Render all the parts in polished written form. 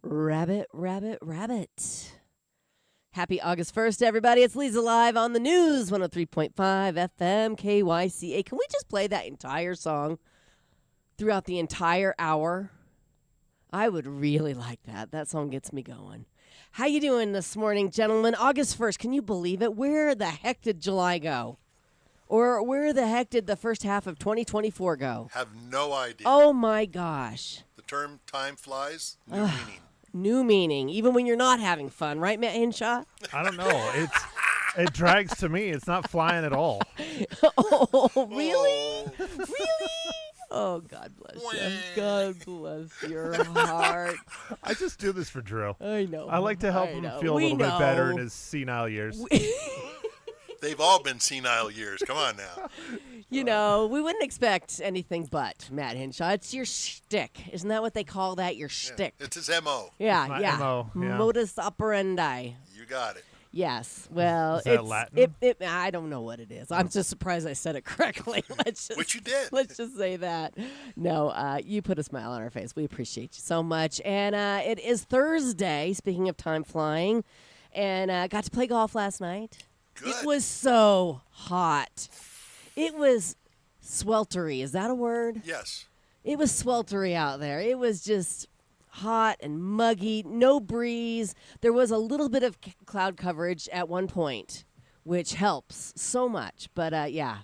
Rabbit, rabbit, rabbit. Happy August 1st, everybody. It's Leza live on the news, 103.5 FM KYCA. Can we just play that entire song throughout the entire hour? I would really like that. That song gets me going. How you doing this morning, gentlemen? August 1st, can you believe it? Where the heck did July go? Or where the heck did the first half of 2024 go? Have no idea. Oh, my gosh. The term time flies, new meaning. New meaning, even when you're not having fun, right, Matt Henshaw? I don't know. It drags to me. It's not flying at all. Oh, really? Really? Oh, God bless you. God bless your heart. I just do this for Drew. I know. I like to help him feel a little bit better in his senile years. They've all been senile years. Come on now. You know, we wouldn't expect anything but, Matt Henshaw. It's your shtick. Isn't that what they call that? Your shtick. It's his M.O. Yeah, My yeah. MO, yeah. Modus operandi. You got it. Yes. Well, Is that Latin? I don't know what it is. I'm just surprised I said it correctly. Which you did. Let's just say that. No, you put a smile on our face. We appreciate you so much. And it is Thursday, speaking of time flying, and got to play golf last night. Good. It was so hot. It was sweltery. Is that a word? Yes. It was sweltery out there. It was just hot and muggy, no breeze. There was a little bit of cloud coverage at one point, which helps so much. But, yeah,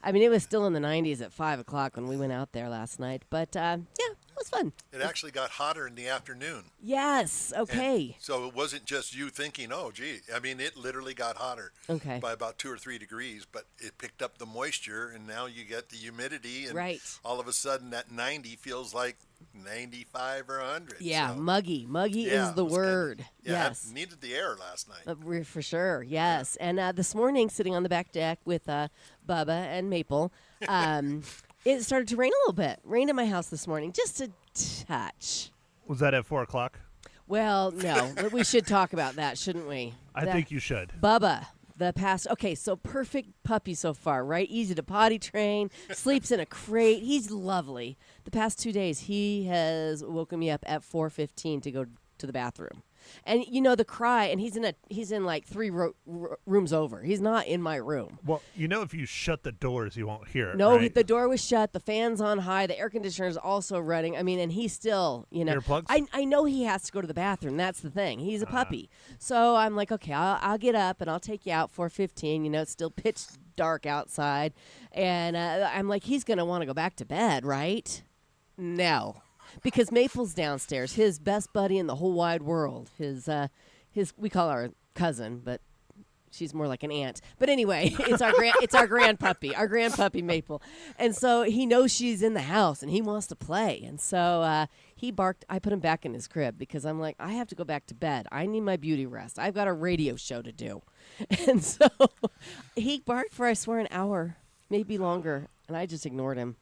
I mean, it was still in the 90s at 5 o'clock when we went out there last night. But, yeah, it was fun. It actually got hotter in the afternoon. Yes, okay. And so it wasn't just you thinking, oh, gee. I mean, it literally got hotter by about 2 or 3 degrees, but it picked up the moisture, and now you get the humidity, and all of a sudden that 90 feels like 95 or 100. Yeah, so, muggy. Muggy is the word. Yes. I needed the air last night. For sure, yes. And this morning, sitting on the back deck with Bubba and Maple, it started to rain a little bit. Rained at my house this morning, just a touch. Was that at 4 o'clock? Well, no. We should talk about that, shouldn't we? I think you should. Bubba, so perfect puppy so far, right? Easy to potty train, sleeps in a crate. He's lovely. The past 2 days, he has woken me up at 4:15 to go to the bathroom. And you know the cry, and he's in like 3 rooms over. He's not in my room. Well, you know if you shut the doors, you won't hear it. No, right? the door was shut. The fan's on high. The air conditioner is also running. I mean, and he's still, Earplugs? I know he has to go to the bathroom. That's the thing. He's a puppy. So I'm like, okay, I'll get up and I'll take you out 4:15. It's still pitch dark outside, and I'm like, he's gonna want to go back to bed, right? No. Because Maple's downstairs, his best buddy in the whole wide world. His we call her cousin, but she's more like an aunt. But anyway, it's our grandpuppy Maple. And so he knows she's in the house and he wants to play. And so he barked. I put him back in his crib because I'm like, I have to go back to bed. I need my beauty rest. I've got a radio show to do. And so he barked for, I swear, an hour, maybe longer, and I just ignored him.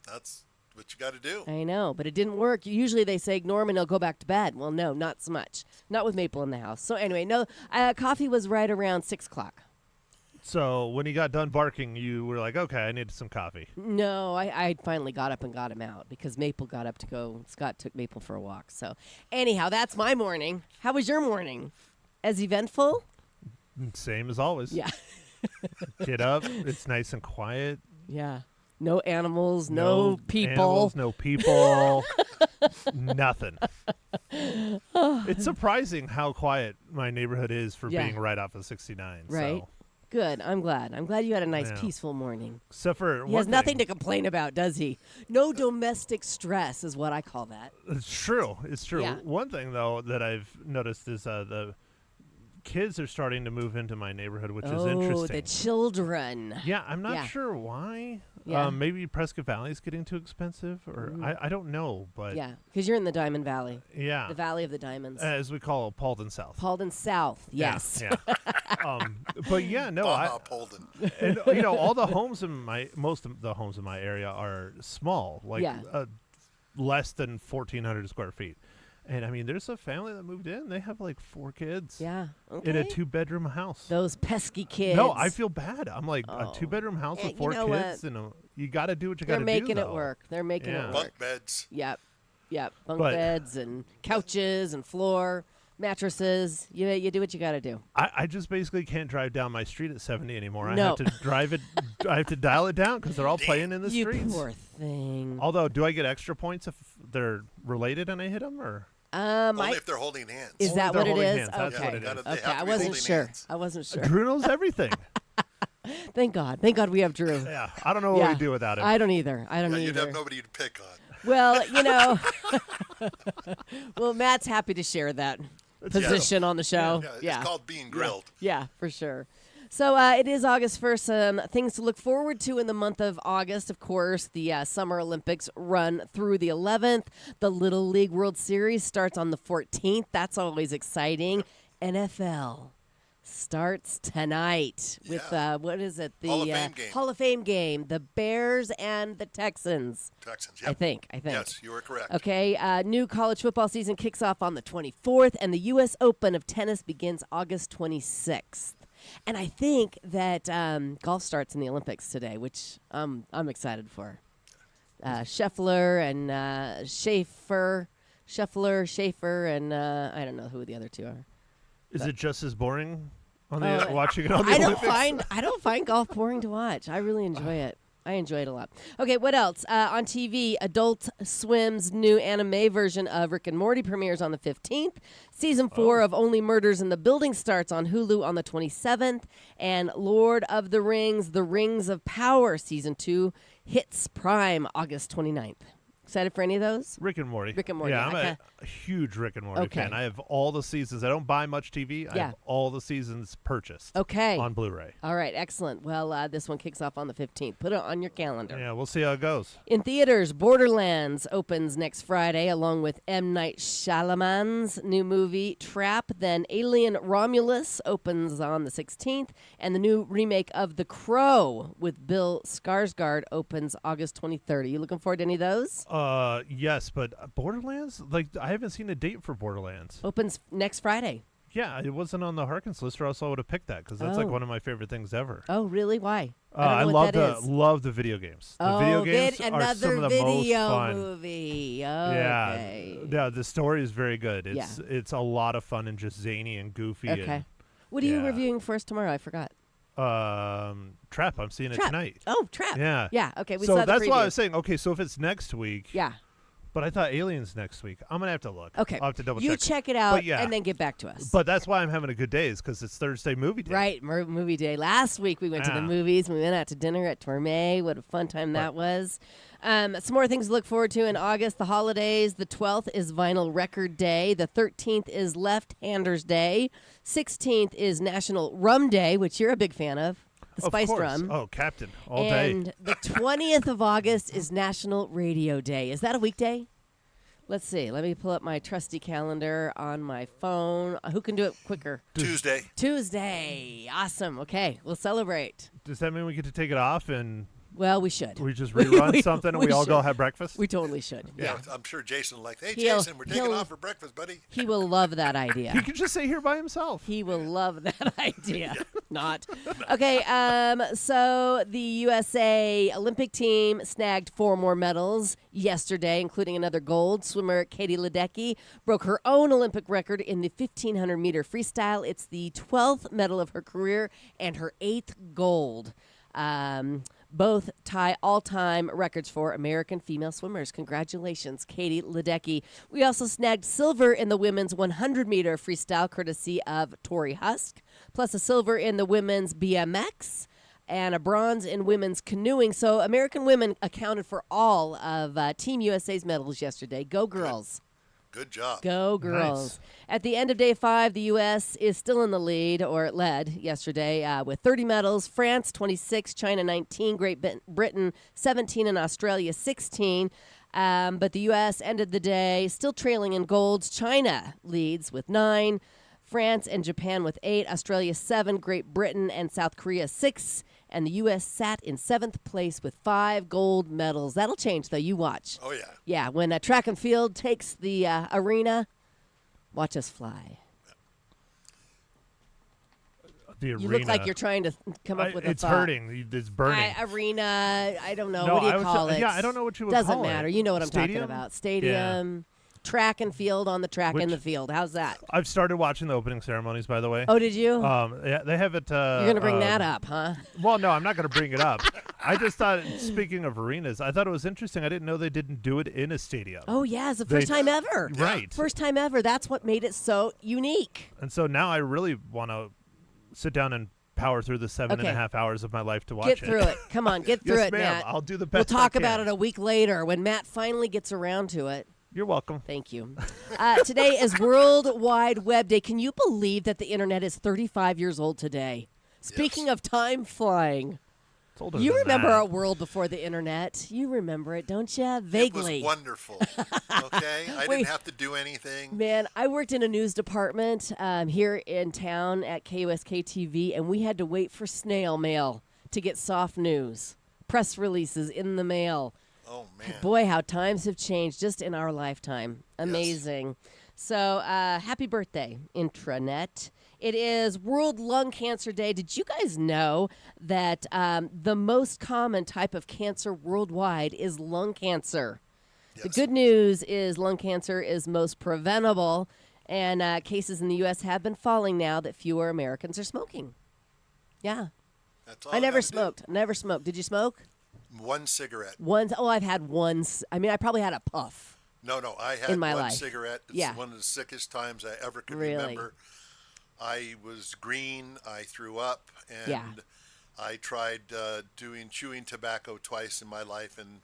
That's what you got to do. I know, but it didn't work. Usually they say ignore him and he'll go back to bed. Well, no, not so much. Not with Maple in the house. So anyway, no, coffee was right around 6 o'clock. So when he got done barking, you were like, okay, I need some coffee. No, I finally got up and got him out because Maple got up to go. Scott took Maple for a walk. So anyhow, that's my morning. How was your morning? As eventful? Same as always. Yeah. Get up. It's nice and quiet. Yeah. No animals, no people. Animals, no people. Nothing. It's surprising how quiet my neighborhood is for being right off of 69. Right. So. Good. I'm glad. I'm glad you had a nice, peaceful morning. Except for he has nothing to complain about, does he? No domestic stress is what I call that. It's true. It's true. Yeah. One thing, though, that I've noticed is the kids are starting to move into my neighborhood, which is interesting. Oh, the children. Yeah, I'm not sure why. Yeah. Maybe Prescott Valley is getting too expensive, or I don't know. But yeah, because you're in the Diamond Valley. Yeah. The Valley of the Diamonds. As we call it, Paulden South. Paulden South, yes. Yeah. But yeah, no. Paulden. And, all the homes most of the homes in my area are small, like less than 1,400 square feet. And, I mean, there's a family that moved in. They have, like, 4 kids. Yeah. Okay. In a 2-bedroom house. Those pesky kids. No, I feel bad. I'm like, a 2-bedroom house with 4 kids. And you got to do what you got to do, They're making it work. They're making it work. Bunk beds. Yep. Bunk beds and couches and floor, mattresses. You do what you got to do. I just basically can't drive down my street at 70 anymore. No. I have to drive it. I have to dial it down because they're all playing in the streets. You poor thing. Although, do I get extra points if they're related and I hit them, or? Only if they're holding hands. Is that what it is? Okay. Okay. I wasn't sure. Drew knows everything. Thank God. Thank God we have Drew. Yeah. I don't know what we'd do without him. I don't either. You'd have nobody to pick on. Well, well, Matt's happy to share that position on the show. Yeah. It's called being grilled. Yeah, for sure. So it is August 1st. Things to look forward to in the month of August. Of course, the Summer Olympics run through the 11th. The Little League World Series starts on the 14th. That's always exciting. NFL starts tonight with, what is it? The Hall of Fame game. The Bears and the Texans. Yep. I think. Yes, you are correct. Okay, new college football season kicks off on the 24th, and the U.S. Open of tennis begins August 26th. And I think that golf starts in the Olympics today, which I'm excited for. Scheffler and Schaefer, and I don't know who the other two are. Is it just as boring on the watching it on the Olympics? I don't find golf boring to watch. I really enjoy it. I enjoy it a lot. Okay, what else? On TV, Adult Swim's new anime version of Rick and Morty premieres on the 15th. Season 4 of Only Murders in the Building starts on Hulu on the 27th. And Lord of the Rings, The Rings of Power Season 2 hits Prime August 29th. Excited for any of those? Rick and Morty. Yeah, I'm a huge Rick and Morty fan. I have all the seasons. I don't buy much TV. I have all the seasons purchased on Blu-ray. All right, excellent. Well, this one kicks off on the 15th. Put it on your calendar. Yeah, we'll see how it goes. In theaters, Borderlands opens next Friday along with M. Night Shyamalan's new movie, Trap. Then Alien Romulus opens on the 16th. And the new remake of The Crow with Bill Skarsgård opens August 23rd. Are you looking forward to any of those? Yes, but Borderlands, I haven't seen a date for Borderlands. Opens next Friday. Yeah, it wasn't on the Harkins list, or else I would have picked that because that's like one of my favorite things ever. Oh, really? Why? I love the video games. The video games are some of the most fun. Movie. Okay. Yeah. The story is very good. It's a lot of fun and just zany and goofy. Okay. What are you reviewing for us tomorrow? I forgot. Trap. I'm seeing it tonight. Oh, Trap. Yeah. Yeah. Okay. We so saw the that's preview. why I was saying. Okay, so if it's next week. Yeah. But I thought Aliens next week. I'm gonna have to look. Okay. I'll have to double check. You check it out and then get back to us. But that's why I'm having a good day, is because it's Thursday movie day. Right, movie day. Last week we went to the movies. We went out to dinner at Tourmet. What a fun time that was. Some more things to look forward to in August. The holidays. The 12th is Vinyl Record Day. The 13th is Left Handers Day. 16th is National Rum Day, which you're a big fan of. The spiced rum. Oh, Captain. All day. And the 20th of August is National Radio Day. Is that a weekday? Let's see. Let me pull up my trusty calendar on my phone. Who can do it quicker? Tuesday. Awesome. Okay. We'll celebrate. Does that mean we get to take it off and... Well, we should. We just rerun something and we all go have breakfast? We totally should. Yeah. I'm sure Jason will like, hey, Jason, we're taking off for breakfast, buddy. He will love that idea. He can just stay here by himself. He will love that idea. Not. Okay, so the USA Olympic team snagged 4 more medals yesterday, including another gold. Swimmer Katie Ledecky broke her own Olympic record in the 1,500-meter freestyle. It's the 12th medal of her career and her 8th gold. both tie all-time records for American female swimmers. Congratulations, Katie Ledecky. We also snagged silver in the women's 100-meter freestyle, courtesy of Tori Husk, plus a silver in the women's BMX, and a bronze in women's canoeing. So American women accounted for all of Team USA's medals yesterday. Go girls. Good job. Go girls. Nice. At the end of day 5, the U.S. is still in the lead, or it led yesterday, with 30 medals. France, 26, China, 19, Great Britain, 17, and Australia, 16. But the U.S. ended the day still trailing in golds. China leads with 9, France and Japan with 8, Australia 7, Great Britain and South Korea 6, and the U.S. sat in 7th place with 5 gold medals. That'll change, though. You watch. Oh, yeah. Yeah, when track and field takes the arena, watch us fly. The arena. You look like you're trying to come up with a It's thought. hurting. It's burning. Arena, I don't know. No, what do you call it? Yeah, I don't know what you would Doesn't call it. matter. You know what I'm talking Stadium? about. Stadium. Track and field on the track and the field. How's that? I've started watching the opening ceremonies, by the way. Oh, did you? Yeah, they have it. You're going to bring that up, huh? Well, no, I'm not going to bring it up. I just thought, speaking of arenas, I thought it was interesting. I didn't know they didn't do it in a stadium. Oh, yeah. It's the first time ever. Right. First time ever. That's what made it so unique. And so now I really want to sit down and power through the 7.5 hours of my life to watch it. Get through it. Come on, get through yes, it, ma'am. Matt. I'll do the best. We'll talk about it a week later when Matt finally gets around to it. You're welcome. Thank you. Today is World Wide Web Day. Can you believe that the internet is 35 years old today? Speaking of time flying. It's older You than remember that. a world before the internet. You remember it, don't you? Vaguely. It was wonderful. Okay? I didn't have to do anything. Man, I worked in a news department here in town at KUSK-TV, and we had to wait for snail mail to get soft news. Press releases in the mail. Oh, man. Boy, how times have changed just in our lifetime. Amazing. Yes. So, happy birthday, Intranet. It is World Lung Cancer Day. Did you guys know that the most common type of cancer worldwide is lung cancer? Yes. The good news is lung cancer is most preventable, and cases in the U.S. have been falling now that fewer Americans are smoking. Yeah. That's all I never smoked. Never smoked. Did you smoke? One cigarette. I've had one. I probably had a puff. No, I had in my one life. cigarette. It's one of the sickest times I ever could remember. I was green. I threw up, and I tried chewing tobacco twice in my life, and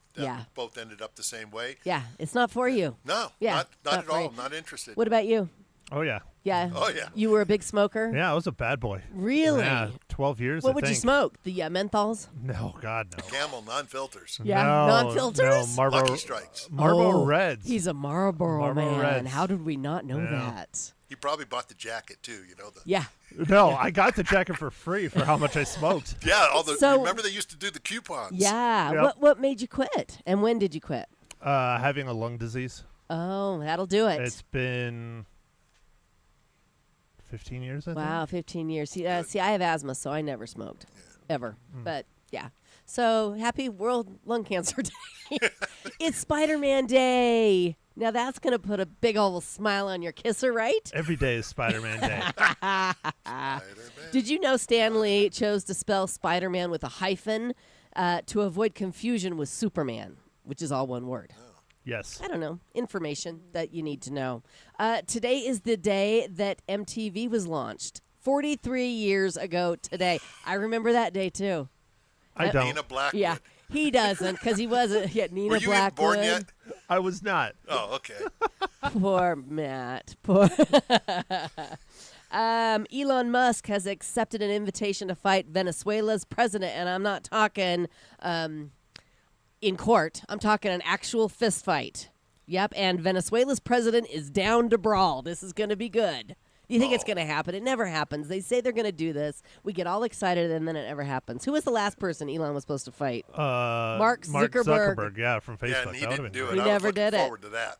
both ended up the same way. Yeah, it's not for you. No, not at all. Not interested. What about you? Oh, yeah. Yeah. Oh, yeah. You were a big smoker? Yeah, I was a bad boy. Really? Yeah, 12 years, What would you smoke? The menthols? No, God, no. Camel, non-filters. Yeah, non-filters? No, Marlboro, Lucky Strikes. Marlboro Reds. He's a Marlboro man. Reds. How did we not know that? He probably bought the jacket, too, Yeah. No, I got the jacket for free for how much I smoked. Yeah, remember they used to do the coupons. Yeah. Yep. What made you quit? And when did you quit? Having a lung disease. Oh, that'll do it. It's been 15 years, I think. Wow, 15 years. See, I have asthma, so I never smoked. Ever. But, yeah. So, happy World Lung Cancer Day. It's Spider-Man Day. Now, that's going to put a big old smile on your kisser, right? Every day is Spider-Man Day. Spider-Man. Did you know Stan Lee chose to spell Spider-Man with a hyphen to avoid confusion with Superman, which is all one word? Yes. I don't know. Information that you need to know. Today is the day that MTV was launched. 43 years ago today. I remember that day, too. I don't. Nina Blackwood. Yeah, he doesn't because he wasn't yet. Nina Were you Blackwood. born yet? I was not. Oh, okay. Poor Matt. Poor. Elon Musk has accepted an invitation to fight Venezuela's president, and I'm not talking in court. I'm talking an actual fist fight. Yep, and Venezuela's president is down to brawl. This is going to be good. You think it's going to happen? It never happens. They say they're going to do this. We get all excited, and then it never happens. Who was the last person Elon was supposed to fight? Mark Zuckerberg. Yeah, from Facebook. Yeah, and he didn't do it. He never did it. Forward to that.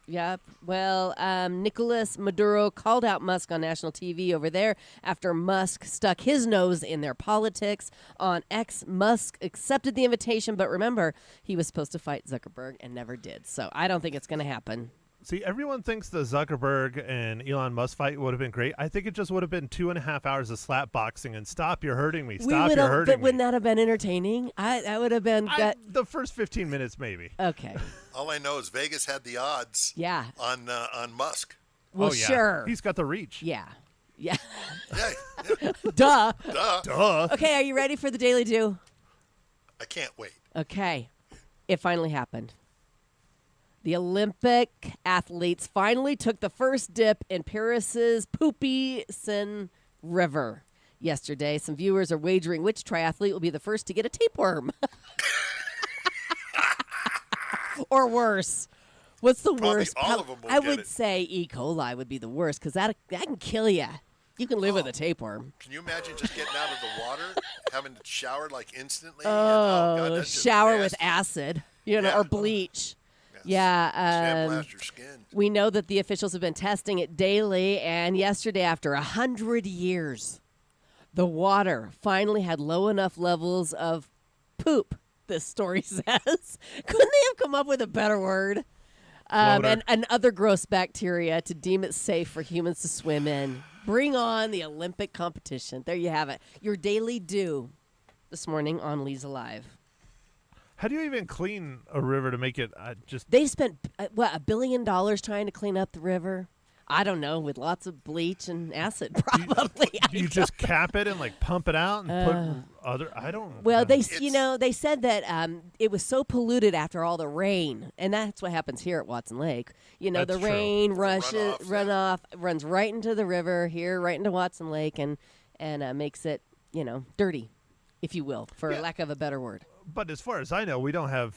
Yep. Well, Nicolas Maduro called out Musk on national TV over there after Musk stuck his nose in their politics. On X, Musk accepted the invitation, but remember, he was supposed to fight Zuckerberg and never did. So I don't think it's going to happen. See, everyone thinks the Zuckerberg and Elon Musk fight would have been great. I think it just would have been 2.5 hours of slap boxing and stop, you're hurting me. Stop, you're hurting me. But wouldn't that have been entertaining? I would have been. The first 15 minutes, maybe. Okay. All I know is Vegas had the odds. Yeah. On Musk. Well, sure. He's got the reach. Yeah. Yeah. Yeah. Duh. Duh. Okay, are you ready for the Daily Do? I can't wait. Okay. It finally happened. The Olympic athletes finally took the first dip in Paris's Poopy Seine River yesterday. Some viewers are wagering which triathlete will be the first to get a tapeworm. Or worse. What's the Probably worst? all of them will I get would it. say E. coli would be the worst because that can kill you. You can live with a tapeworm. Can you imagine just getting out of the water, having to shower like instantly? Oh, that's just shower with nasty. acid, or bleach. Yes. Yeah. Sandblast your skin. We know that the officials have been testing it daily, and yesterday, after 100 years, the water finally had low enough levels of poop, this story says. Couldn't they have come up with a better word? And other gross bacteria to deem it safe for humans to swim in. Bring on the Olympic competition. There you have it. Your Daily Do this morning on Leza Live. How do you even clean a river to make it just... They spent, $1 billion trying to clean up the river? I don't know, with lots of bleach and acid, probably. Do you just cap it and pump it out and put other... I don't... Well, they said that it was so polluted after all the rain, and that's what happens here at Watson Lake. The That's rain true. runoff runs right into the river here, right into Watson Lake, and makes it, dirty, if you will, for lack of a better word. But as far as I know, we don't have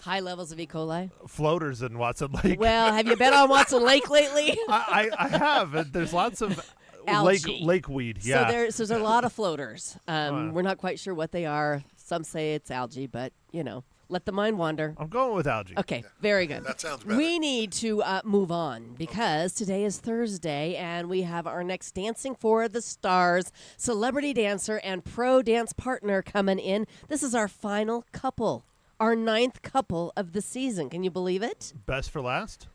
high levels of E. coli. Floaters in Watson Lake. Well, have you been on Watson Lake lately? I have. There's lots of lake weed. Yeah. So there's a lot of floaters. We're not quite sure what they are. Some say it's algae, but let the mind wander. I'm going with algae. Okay, very good. That sounds better. We need to move on because today is Thursday and we have our next Dancing for the Stars celebrity dancer and pro dance partner coming in. This is our final couple, our 9th couple of the season. Can you believe it? Best for last?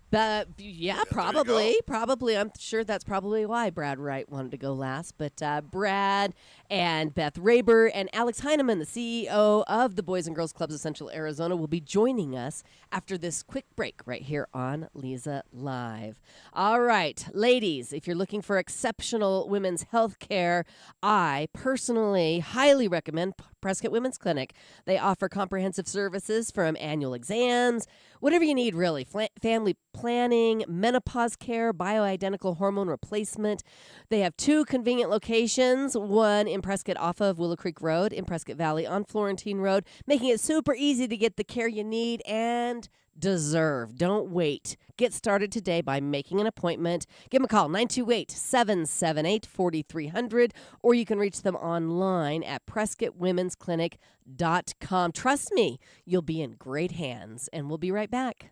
Yeah, probably. Probably. I'm sure that's probably why Brad Wright wanted to go last. But Brad and Beth Raber and Alex Heineman, the CEO of the Boys and Girls Clubs of Central Arizona, will be joining us after this quick break right here on Leza Live. All right, ladies, if you're looking for exceptional women's health care, I personally highly recommend Prescott Women's Clinic. They offer comprehensive services from annual exams, whatever you need, really. Family planning, menopause care, bioidentical hormone replacement. They have 2 convenient locations, one in Prescott off of Willow Creek Road, in Prescott Valley on Florentine Road, making it super easy to get the care you need and deserve. Don't wait. Get started today by making an appointment. Give them a call, 928-778-4300, or you can reach them online at PrescottWomen'sClinic.com. Trust me, you'll be in great hands, and we'll be right back.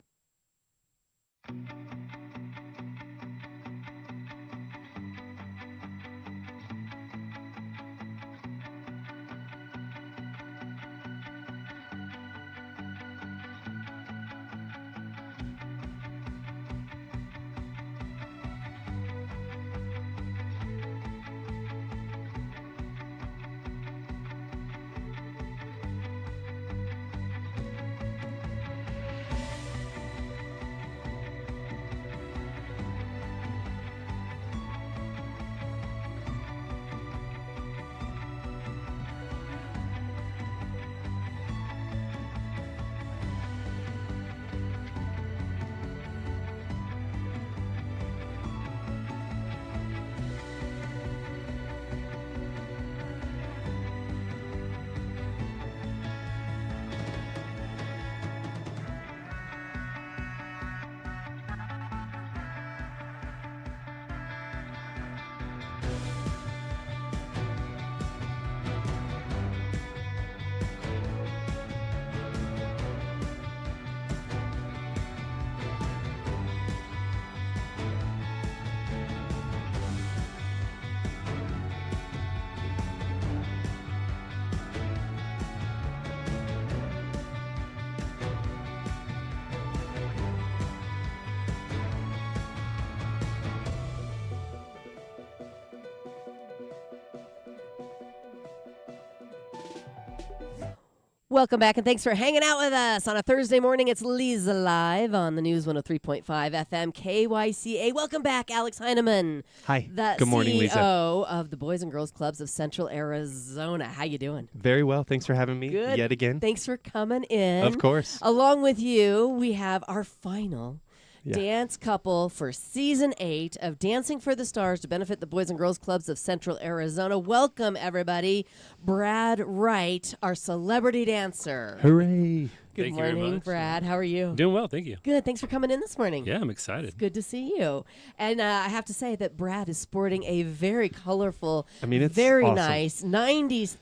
Welcome back, and thanks for hanging out with us on a Thursday morning. It's Leza Live on the News 103.5 FM KYCA. Welcome back, Alex Heineman. Hi. The Good morning, CEO Leza. of the Boys and Girls Clubs of Central Arizona. How you doing? Very well. Thanks for having me Good. yet again. Thanks for coming in. Of course. Along with you, we have our final dance couple for Season 8 of Dancing for the Stars to benefit the Boys and Girls Clubs of Central Arizona. Welcome, everybody. Brad Wright, our celebrity dancer. Hooray. Good Thank you very morning, much. Brad. How are you? Doing well, thank you. Good. Thanks for coming in this morning. Yeah, I'm excited. It's good to see you. And I have to say that Brad is sporting a very colorful, it's very awesome. nice, 90s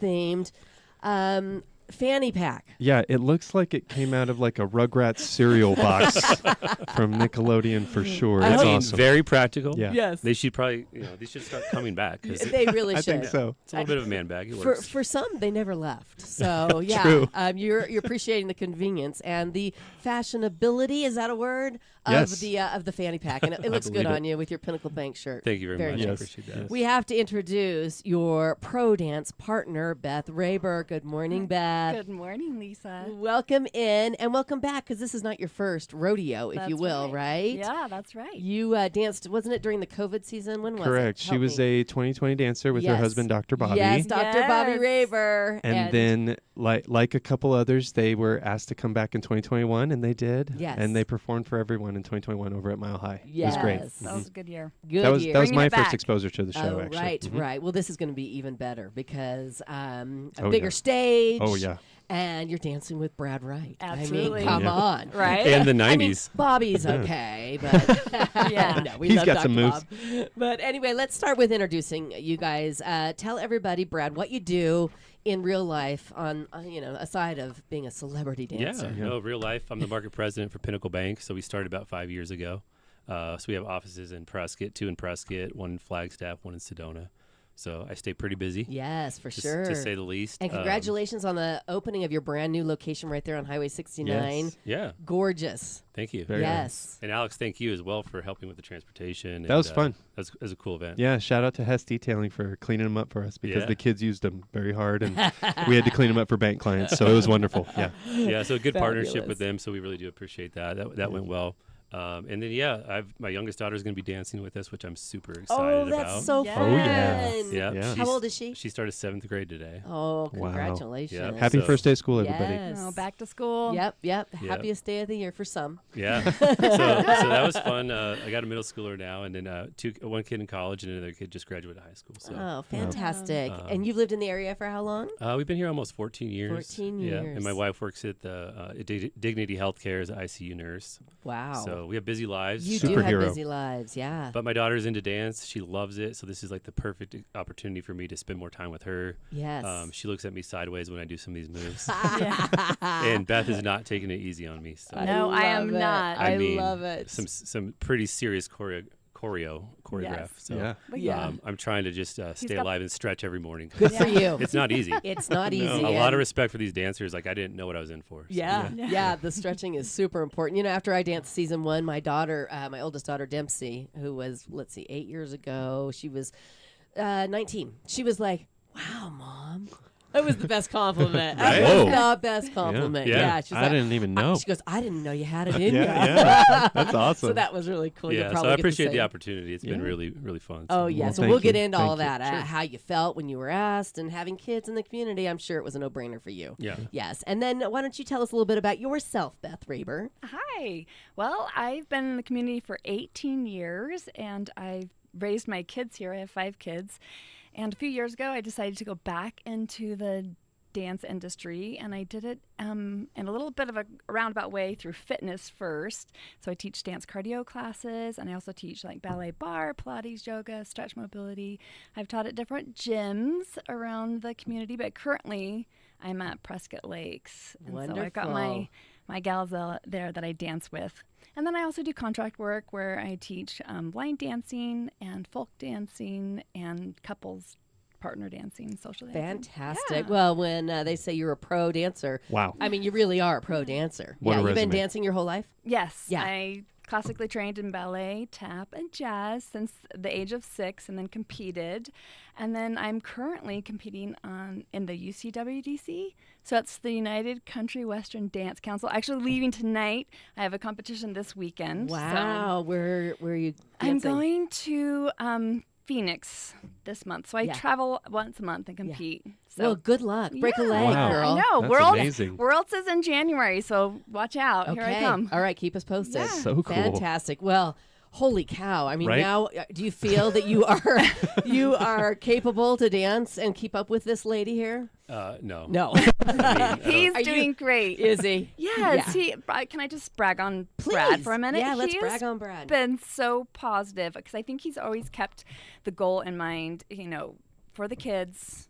themed fanny pack. Yeah, it looks like it came out of like a Rugrats cereal box from Nickelodeon for sure. I It's mean, awesome. very practical. Yeah. Yes. They should probably, they should start coming back because They really I should. think so. it's a little bit of a man bag. It works. For some, they never left. So yeah, True. You're appreciating the convenience and the fashionability. Is that a word? Yes. Of the fanny pack, and it looks good believe on you with your Pinnacle Bank shirt. Thank you very much. I nice. appreciate that. We have to introduce your pro dance partner, Beth Rayber. Good morning, Beth. Good morning, Lisa. Welcome in and welcome back, because this is not your first rodeo, if you That's will, right? Yeah, that's right. You danced, wasn't it during the COVID season? When was it? Correct. She Help was me. a 2020 dancer with her Yes. husband, Dr. Bobby. Yes, Dr. Bobby Yes. Rayber. And then, like a couple others, they were asked to come back in 2021, and they did. Yes. And they performed for everyone in 2021 over at Mile High. Yes. It was great. That was a good year. Good That was year. that was Bringing my it first back. exposure to the show, Oh, actually. right, Mhm. right. Well, this is going to be even better because a Oh, bigger yeah. stage. Oh, yeah. And you're dancing with Brad Wright. Absolutely. I mean, come Yeah. on. Right? And the I mean, 90s. Bobby's okay, but Yeah. no, we He's love got Dr. some moves. Bob. But anyway, let's start with introducing you guys. Tell everybody, Brad, what you do in real life on, aside of being a celebrity dancer. No, real life. I'm the market president for Pinnacle Bank. So we started about 5 years ago. So we have offices in Prescott, 2 in Prescott, 1 in Flagstaff, 1 in Sedona. So I stay pretty busy. Yes, for to, sure. to say the least. And congratulations on the opening of your brand new location right there on Highway 69. Yes. Yeah, Gorgeous. thank you. Very Yes. And Alex, thank you as well for helping with the transportation. That was fun. That was a cool event. Yeah, shout out to Hess Detailing for cleaning them up for us because Yeah. the kids used them very hard, and we had to clean them up for bank clients, so it was wonderful. Yeah. Yeah, so a good partnership Fabulous. with them. So we really do appreciate that. That went well. And then my youngest daughter is going to be dancing with us, which I'm super excited Oh, that's about. so Yes. fun. Oh, yeah. Yeah. Yeah. How old is she? She started 7th grade today. Oh, Wow. congratulations. Yep. Happy So- first day of school, everybody. Yes. Back to school. Yep. Yep. Happiest day of the year for some. Yeah. so that was fun. I got a middle schooler now, and then one kid in college, and another kid just graduated high school. So Oh, fantastic. Um, And you've lived in the area for how long? we've been here almost 14 years. 14 Yeah. years. And my wife works at the Dignity Healthcare as an ICU nurse. Wow. So we have busy lives. you do have Superhero. busy lives, yeah. But my daughter's into dance. She loves it. So this is like the perfect opportunity for me to spend more time with her. Yes. She looks at me sideways when I do some of these moves. Yeah. And Beth is not taking it easy on me. So No, I am love it. not. I mean, love it. Some pretty serious choreograph. Yes. So Yeah. But Yeah. I'm trying to just stay got- alive and stretch every morning. Good for you. It's not easy. It's not easy. A lot and- of respect for these dancers. Like I didn't know what I was in for. So. Yeah. The stretching is super important. After I danced season 1, my daughter, my oldest daughter, Dempsey, who was, 8 years ago, she was 19. She was like, wow, Mom. That was the best compliment. Right? That was Whoa. the best compliment. Yeah. Yeah. She's I like, didn't even know. She goes, I didn't know you had it in you. Yeah. That's awesome. So that was really cool. You'll Yeah, so probably I get the appreciate the same. opportunity. It's been Yeah. really, really fun. Oh, yeah. Well, So thank we'll get you. into all Thank you. that, how you felt when you were asked, and having kids in the community. I'm sure it was a no-brainer for you. Yeah. Yes. And then why don't you tell us a little bit about yourself, Beth Rayber? Hi. Well, I've been in the community for 18 yeyears, and I've raised my kids here. I have 5 kids. And a few years ago, I decided to go back into the dance industry, and I did it in a little bit of a roundabout way through fitness first. So I teach dance cardio classes, and I also teach like ballet bar, Pilates, yoga, stretch mobility. I've taught at different gyms around the community, but currently I'm at Prescott Lakes. And so I've got Wonderful. my gals there that I dance with. And then I also do contract work where I teach line dancing and folk dancing and couples partner dancing, social dancing. Fantastic. Yeah. Well, when they say you're a pro dancer, Wow. I mean, you really are a pro dancer. What a You've been resume. dancing your whole life? Yes. Yeah. I classically trained in ballet, tap, and jazz since the age of 6, and then competed. And then I'm currently competing in the UCWDC. So that's the United Country Western Dance Council. Actually leaving tonight. I have a competition this weekend. Wow. So where are you dancing? I'm going to Phoenix this month. So I travel once a month and compete. So. Well, good luck. Break a leg, Wow. girl. I know. That's amazing. Worlds is in January, so watch out. Okay. Here I come. All right, keep us posted. Yeah. So cool. Fantastic. Well, holy cow. I mean, Right? now do you feel that you are capable to dance and keep up with this lady here? No. No. I mean, He's doing great. Is he? Yes. Yeah. Can I just brag on Please. Brad for a minute? Yeah, let's He brag has on Brad. been so positive because I think he's always kept the goal in mind, for the kids,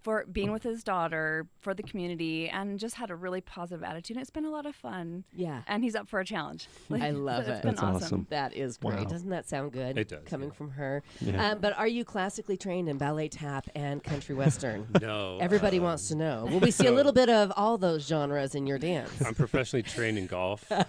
for being with his daughter, for the community, and just had a really positive attitude. And it's been a lot of fun. Yeah. And he's up for a challenge. I love It's it. been That's awesome. That is great. Wow. Doesn't that sound good? It does, Coming yeah. from her. Yeah. But are you classically trained in ballet, tap, and country western? No. Everybody wants to know. Will we see a little bit of all those genres in your dance? I'm professionally trained in golf. I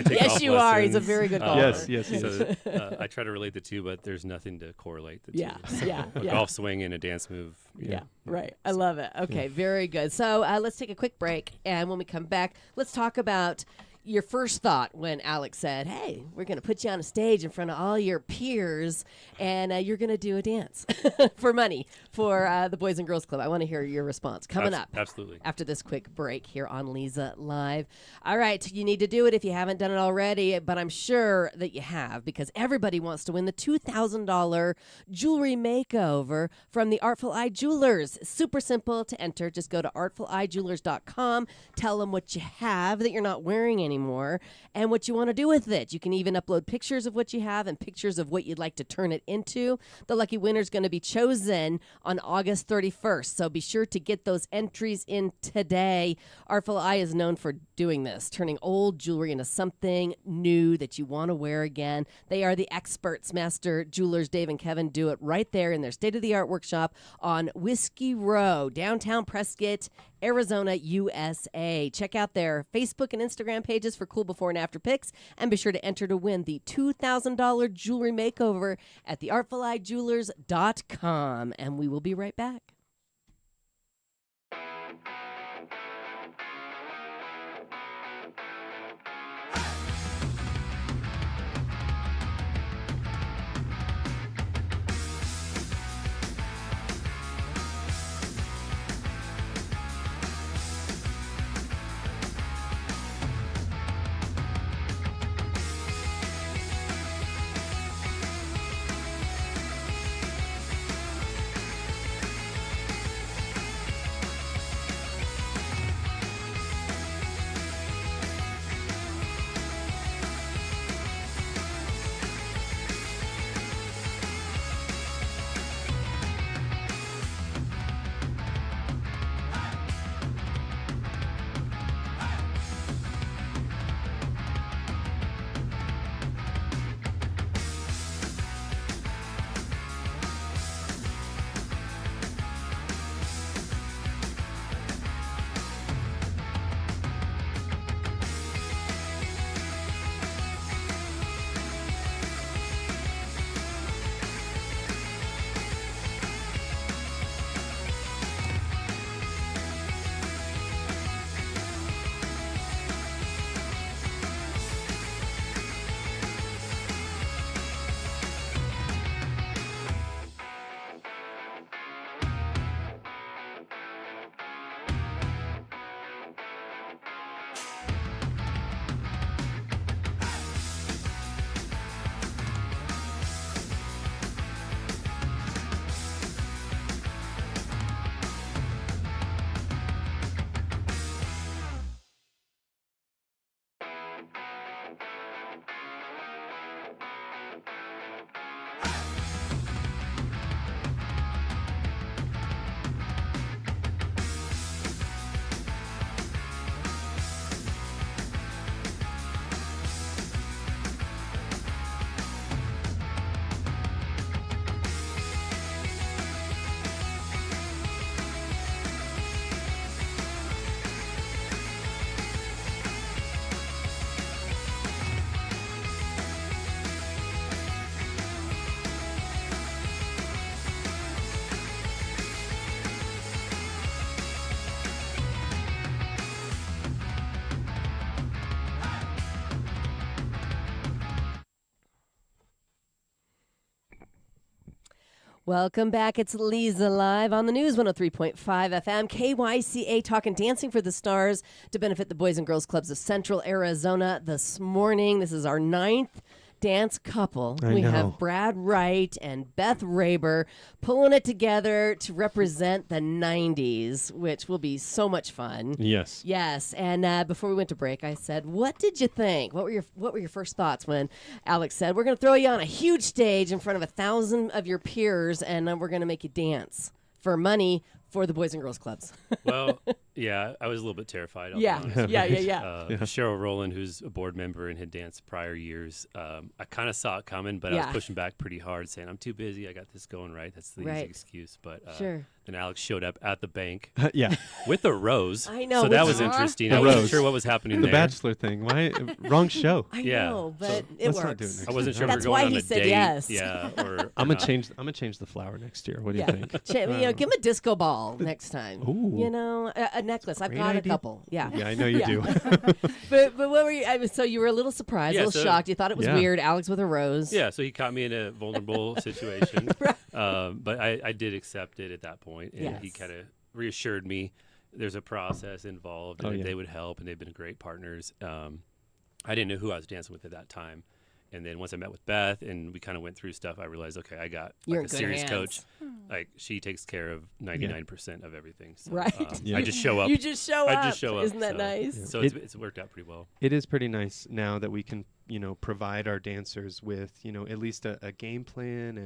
take Yes, golf you are. He's a lessons. very good golfer. Yes, yes. So I try to relate the two, but there's nothing to correlate the Yeah, two. So yeah, a yeah. golf swing and a dance move. Yeah, right. I love it. Okay, very good. So let's take a quick break. And when we come back, let's talk about your first thought when Alex said, hey, we're going to put you on a stage in front of all your peers and you're going to do a dance for money for the Boys and Girls Club. I want to hear your response. Coming up. Absolutely. After this quick break here on Leza Live. All right, you need to do it if you haven't done it already, but I'm sure that you have because everybody wants to win the $2,000 jewelry makeover from the Artful Eye Jewelers. Super simple to enter. Just go to artfuleyejewelers.com. Tell them what you have that you're not wearing anymore and what you want to do with it. You can even upload pictures of what you have and pictures of what you'd like to turn it into. The lucky winner is going to be chosen on August 31st, so be sure to get those entries in today. Artful Eye is known for doing this, turning old jewelry into something new that you want to wear again. They are the experts. Master jewelers Dave and Kevin do it right there in their state-of-the-art workshop on Whiskey Row, downtown Prescott, Arizona, USA. Check out their Facebook and Instagram pages for cool before and after pics, and be sure to enter to win the $2,000 jewelry makeover at theartfuleyejewelers.com. And we will be right back. Welcome back. It's Leza live on the news 103.5 FM, KYCA, talking Dancing for the Stars to benefit the Boys and Girls Clubs of Central Arizona this morning. This is our 9th dance couple. We have Brad Wright and Beth Raber pulling it together to represent the 90s, which will be so much fun. Yes. Yes. And before we went to break, I said, what did you think? What were your first thoughts when Alex said, we're going to throw you on a huge stage in front of 1,000 of your peers, and we're going to make you dance for money for the Boys and Girls Clubs? Well, yeah, I was a little bit terrified. I'll be Yeah. honest. Yeah. Cheryl Rowland, who's a board member and had danced prior years, I kind of saw it coming, but I was pushing back pretty hard, saying, I'm too busy. I got this going right. That's the easy excuse. But Sure. then Alex showed up at the bank Yeah. with a rose. I know, So that which- was interesting. The I wasn't rose. sure what was happening The there. Bachelor thing. Why? Wrong show. I Yeah. know, but So it let's works. not do it next I wasn't sure That's if we were why going he on a said date. yes. Yeah, or I'm gonna not. change. I'm gonna change the flower next year. What do you Yeah. think? Give him a disco ball next time. Ooh. You know, a necklace. I've Great got idea. a couple. Yeah. Yeah, I know you do. But what were you? So you were a little surprised, Yeah, a little so- shocked. You thought it was Yeah. weird. Alex with a rose. Yeah, so he caught me in a vulnerable situation. But I did accept it at that point, and he Yes. kind of reassured me there's a process involved, and Oh, yeah. they would help, and they've been great partners. I didn't know who I was dancing with at that time. And then once I met with Beth and we kind of went through stuff, I realized, okay, I got You're like in a good serious hands. coach. Like she takes care of 99% of everything. So, Right. I just show up. You just show up. I just show up. Isn't that so, nice? So it's worked out pretty well. It is pretty nice now that we can, provide our dancers with, at least a game plan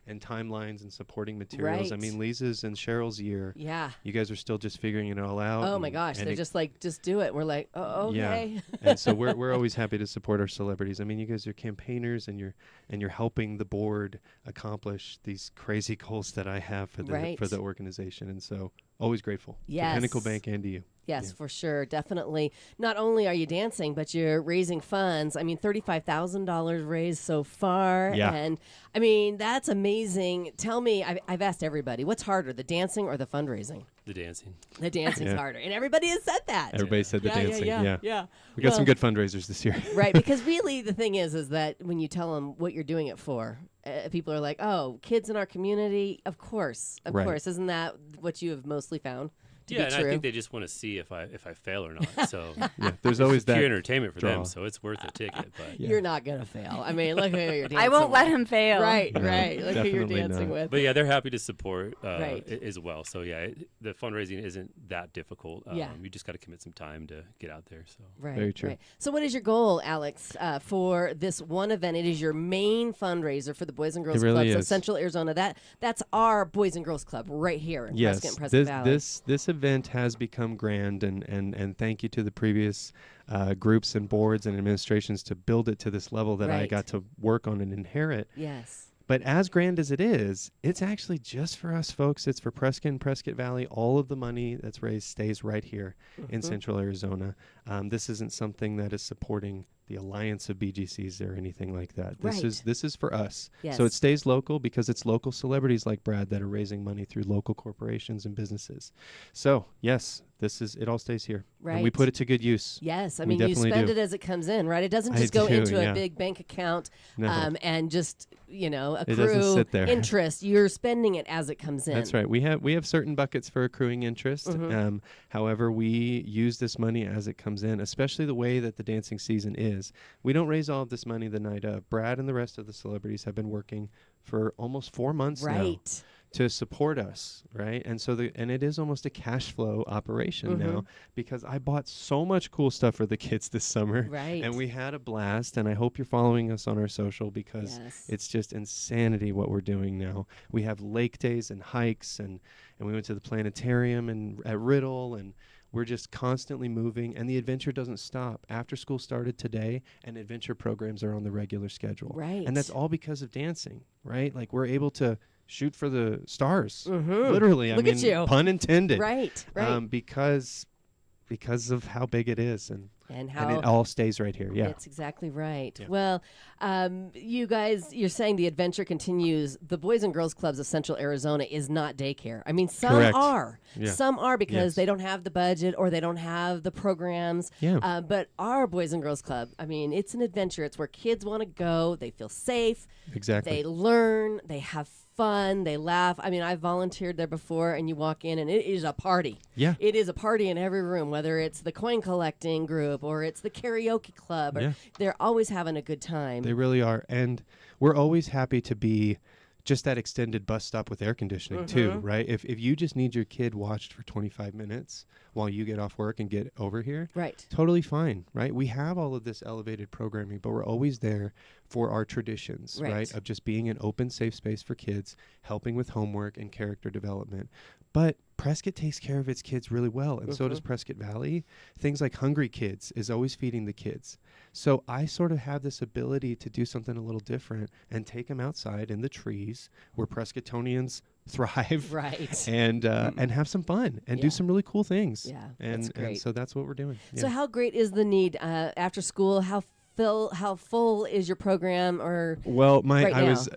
and timelines and supporting materials. I Right. mean, Lisa's and Cheryl's year. Yeah. You guys are still just figuring it all out. Oh my gosh, they're just like, just do it. We're like, oh, okay. Yeah. And so we're always happy to support our celebrities. I mean, you guys are campaigners, and you're helping the board accomplish these crazy goals that I have for the Right. organization. And so always grateful Yes. to Pinnacle Bank and to you. Yes, Yeah. for sure. Definitely. Not only are you dancing, but you're raising funds. I mean, $35,000 raised so far. Yeah. And I mean, that's amazing. Tell me, I've asked everybody, what's harder, the dancing or the fundraising? The dancing. The dancing's Yeah. harder. And everybody has said that. Everybody said the dancing. Yeah. We got some Well, good fundraisers this year. Right, because really the thing is that when you tell them what you're doing it for, people are like, oh, kids in our community, of course. Right. Isn't that what you have mostly found to Yeah, be and true? I think they just want to see if I fail or not. So Yeah, there's always pure that. entertainment for draw. them, so it's worth a ticket. But You're not going to fail. I mean, look who you're dancing I won't let with. him fail. Right, No, right. Look who you're definitely dancing not. with. But yeah, they're happy to support Right. as well. So yeah, the fundraising isn't that difficult. Yeah. You just got to commit some time to get out there. So Right, Very true. right. So what is your goal, Alex, for this one event? It is your main fundraiser for the Boys and Girls It really Clubs of is. Central Arizona. That's our Boys and Girls Club right here in Yes, Prescott and Prescott Valley. this event has become grand, and thank you to the previous groups and boards and administrations to build it to this level that I Right. got to work on and inherit. Yes. But as grand as it is, it's actually just for us folks. It's for Prescott and Prescott Valley. All of the money that's raised stays right here in Central Arizona. This isn't something that is supporting the alliance of BGCs or anything like that. Right. This is for us. Yes. So it stays local because it's local celebrities like Brad that are raising money through local corporations and businesses. So yes, it all stays here. And we Right. put it to good use. Yes, I We mean, you definitely spend do. it as it comes in, right? It doesn't I just go do, into yeah. a big bank account No. and just, It doesn't accrue sit there. interest. You're spending it as it comes in. That's right. We have certain buckets for accruing interest. However, we use this money as it comes in, especially the way that the dancing season is. We don't raise all of this money the night of. Brad and the rest of the celebrities have been working for almost 4 months now Right. to support us, right? And so it is almost a cash flow operation now because I bought so much cool stuff for the kids this summer. Right. And we had a blast, and I hope you're following us on our social because Yes. it's just insanity what we're doing now. We have lake days and hikes, and we went to the planetarium and at Riddle, and we're just constantly moving, and the adventure doesn't stop. After school started today, and adventure programs are on the regular schedule. Right. And that's all because of dancing, right? Like we're able to shoot for the stars. Literally, Look I at mean, you. pun intended. Right, right. Because of how big it is, and how it all stays right here. Yeah. That's exactly right. Yeah. Well, you guys, you're saying the adventure continues. The Boys and Girls Clubs of Central Arizona is not daycare. I mean, some Correct. are. Yeah. Some are because Yes. they don't have the budget or they don't have the programs. Yeah. But our Boys and Girls Club, I mean, it's an adventure. It's where kids want to go. They feel safe. Exactly. They learn. They have fun. They laugh. I mean, I've volunteered there before, and you walk in, and it is a party. Yeah. It is a party in every room, whether it's the coin collecting group or it's the karaoke club. Or they're always having a good time. They really are. And we're always happy to be just that extended bus stop with air conditioning too, right? If you just need your kid watched for 25 minutes while you get off work and get over here, right? Totally fine, right? We have all of this elevated programming, but we're always there for our traditions, right? Of just being an open, safe space for kids, helping with homework and character development. But Prescott takes care of its kids really well, and so does Prescott Valley. Things like Hungry Kids is always feeding the kids. So I sort of have this ability to do something a little different and take them outside in the trees where Prescottonians thrive, right? And have some fun and do some really cool things. Yeah, and, that's great. And so that's what we're doing. So how great is the need after school? How full is your program? Or well, I was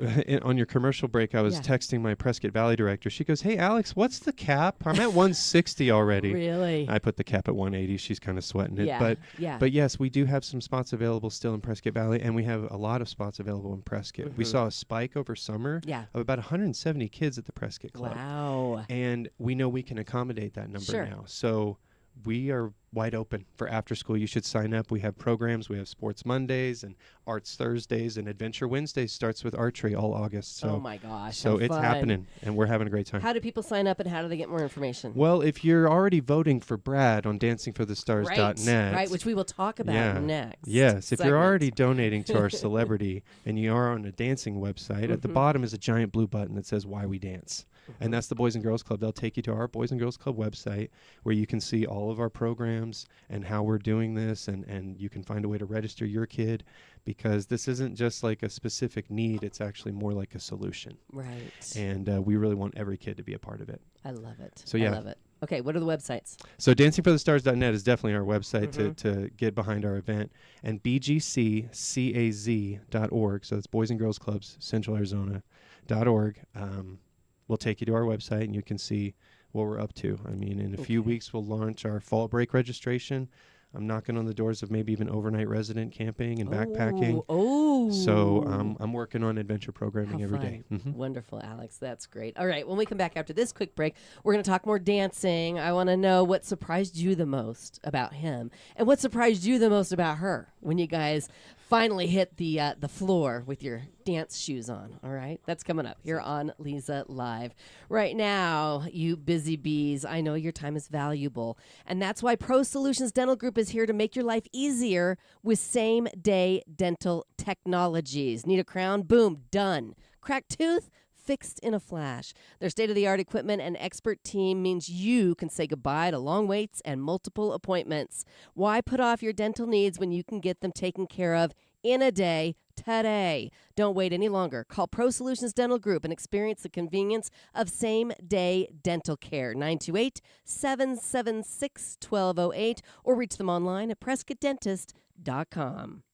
on your commercial break. I was texting my Prescott Valley director. She goes, "Hey, Alex, what's the cap? I'm at 160 already." Really? I put the cap at 180. She's kind of sweating it. Yeah. But yes, we do have some spots available still in Prescott Valley, and we have a lot of spots available in Prescott. We saw a spike over summer of about 170 kids at the Prescott Club. Wow! And we know we can accommodate that number now. So we are wide open for after school. You should sign up. We have programs. We have Sports Mondays and Arts Thursdays, and Adventure Wednesdays starts with archery all August. So, oh my gosh. So it's happening, and we're having a great time. How do people sign up, and how do they get more information? Well, if you're already voting for Brad on dancingforthestars.net. Right, which we will talk about next. Yes, if you're already donating to our celebrity and you are on a dancing website, at the bottom is a giant blue button that says Why We Dance. And that's the Boys and Girls Club. They'll take you to our Boys and Girls Club website where you can see all of our programs and how we're doing this, and you can find a way to register your kid, because this isn't just like a specific need. It's actually more like a solution. Right. And we really want every kid to be a part of it. I love it. So yeah. I love it. Okay, what are the websites? So dancingforthestars.net is definitely our website to get behind our event. And bgccaz.org, so it's Boys and Girls Clubs, Central Arizona.org. We'll take you to our website, and you can see what we're up to. I mean, in a few weeks, we'll launch our fall break registration. I'm knocking on the doors of maybe even overnight resident camping and backpacking. Oh. So I'm working on adventure programming every day. Wonderful, Alex. That's great. All right, when we come back after this quick break, we're going to talk more dancing. I want to know what surprised you the most about him, and what surprised you the most about her when you guys finally hit the floor with your dance shoes on. All right, that's coming up here on Leza Live. Right now, you busy bees, I know your time is valuable, and that's why Pro Solutions Dental Group is here to make your life easier with same-day dental technologies. Need a crown? Boom, done. Cracked tooth? Fixed in a flash. Their state-of-the-art equipment and expert team means you can say goodbye to long waits and multiple appointments. Why put off your dental needs when you can get them taken care of in a day today? Don't wait any longer. Call Pro Solutions Dental Group and experience the convenience of same-day dental care. 928-776-1208 or reach them online at PrescottDentist.com.